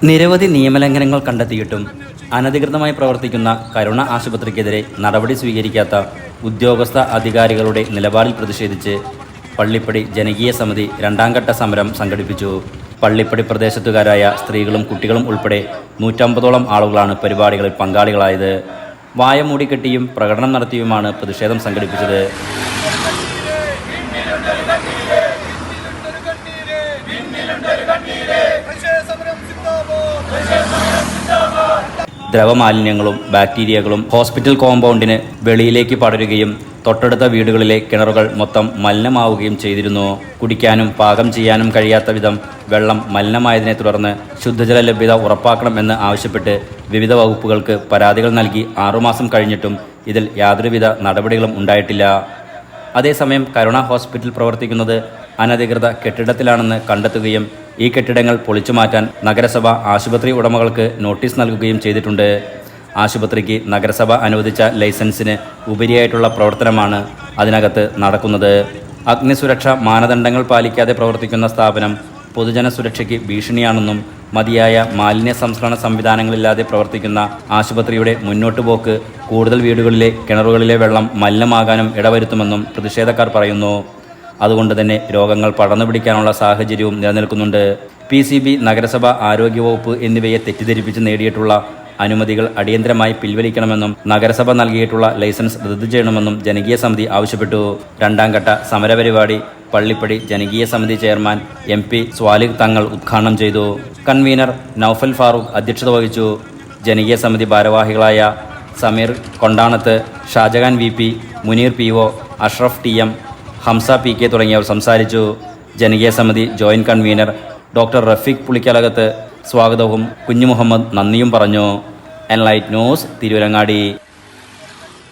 നിരവധി നിയമലംഘനങ്ങൾ കണ്ടെത്തിയിട്ടും അനധികൃതമായി പ്രവർത്തിക്കുന്ന കരുണ ആശുപത്രിക്കെതിരെ നടപടി സ്വീകരിക്കാത്ത ഉദ്യോഗസ്ഥ അധികാരികളുടെ നിലപാടിൽ പ്രതിഷേധിച്ച് പള്ളിപ്പടി ജനകീയ സമിതി രണ്ടാംഘട്ട സമരം സംഘടിപ്പിച്ചു. പള്ളിപ്പടി പ്രദേശത്തുകാരായ സ്ത്രീകളും കുട്ടികളും ഉൾപ്പെടെ 150ഓളം ആളുകളാണ് പരിപാടികളിൽ പങ്കാളികളായത്. വായ മൂടിക്കെട്ടിയും പ്രകടനം നടത്തിയുമാണ് പ്രതിഷേധം സംഘടിപ്പിച്ചത്. ദ്രവമാലിന്യങ്ങളും ബാക്ടീരിയകളും ഹോസ്പിറ്റൽ കോമ്പൗണ്ടിന് വെളിയിലേക്ക് പടരുകയും തൊട്ടടുത്ത വീടുകളിലെ കിണറുകൾ മൊത്തം മലിനമാവുകയും ചെയ്തിരുന്നു. കുടിക്കാനും പാകം ചെയ്യാനും കഴിയാത്ത വിധം വെള്ളം മലിനമായതിനെ തുടർന്ന് ശുദ്ധജല ലഭ്യത ഉറപ്പാക്കണമെന്ന് ആവശ്യപ്പെട്ട് വിവിധ വകുപ്പുകൾക്ക് പരാതികൾ നൽകി 6 മാസം കഴിഞ്ഞിട്ടും ഇതിൽ യാതൊരുവിധ നടപടികളും ഉണ്ടായിട്ടില്ല. അതേസമയം കരുണ ഹോസ്പിറ്റൽ പ്രവർത്തിക്കുന്നത് അനധികൃത കെട്ടിടത്തിലാണെന്ന് കണ്ടെത്തുകയും ഈ കെട്ടിടങ്ങൾ പൊളിച്ചു മാറ്റാൻ നഗരസഭ ആശുപത്രി ഉടമകൾക്ക് നോട്ടീസ് നൽകുകയും ചെയ്തിട്ടുണ്ട്. ആശുപത്രിക്ക് നഗരസഭ അനുവദിച്ച ലൈസൻസിന് ഉപരിയായിട്ടുള്ള പ്രവർത്തനമാണ് അതിനകത്ത് നടക്കുന്നത്. അഗ്നിസുരക്ഷാ മാനദണ്ഡങ്ങൾ പാലിക്കാതെ പ്രവർത്തിക്കുന്ന സ്ഥാപനം പൊതുജന സുരക്ഷയ്ക്ക് ഭീഷണിയാണെന്നും മതിയായ മാലിന്യ സംസ്കരണ സംവിധാനങ്ങളില്ലാതെ പ്രവർത്തിക്കുന്ന ആശുപത്രിയുടെ മുന്നോട്ടു പോക്ക് കൂടുതൽ വീടുകളിലെ കിണറുകളിലെ വെള്ളം മലിനമാകാനും ഇടവരുത്തുമെന്നും പ്രതിഷേധക്കാർ പറയുന്നു. അതുകൊണ്ട് തന്നെ രോഗങ്ങൾ പടർന്നു പിടിക്കാനുള്ള സാഹചര്യവും നിലനിൽക്കുന്നുണ്ട്. PCB, നഗരസഭ, ആരോഗ്യവകുപ്പ് എന്നിവയെ തെറ്റിദ്ധരിപ്പിച്ച് നേടിയിട്ടുള്ള അനുമതികൾ അടിയന്തരമായി പിൻവലിക്കണമെന്നും നഗരസഭ നൽകിയിട്ടുള്ള ലൈസൻസ് റദ്ദു ചെയ്യണമെന്നും ജനകീയ സമിതി ആവശ്യപ്പെട്ടു. രണ്ടാംഘട്ട സമരപരിപാടി പള്ളിപ്പടി ജനകീയ സമിതി ചെയർമാൻ MP സ്വാലിഹ് തങ്ങൾ ഉദ്ഘാടനം ചെയ്തു. കൺവീനർ നൌഫൽ ഫാറൂഖ് അധ്യക്ഷത വഹിച്ചു. ജനകീയ സമിതി ഭാരവാഹികളായ Sameer Kondanath, Shah Jahan VP, Muneer PO, Ashraf TM, Hamza PK തുടങ്ങിയവർ സംസാരിച്ചു. ജനകീയ സമിതി joint convener doctor Rafeeq Pulikkalakath സ്വാഗതവും കുഞ്ഞു മുഹമ്മദ് നന്ദിയും പറഞ്ഞു. Enlight news, Tirurangadi.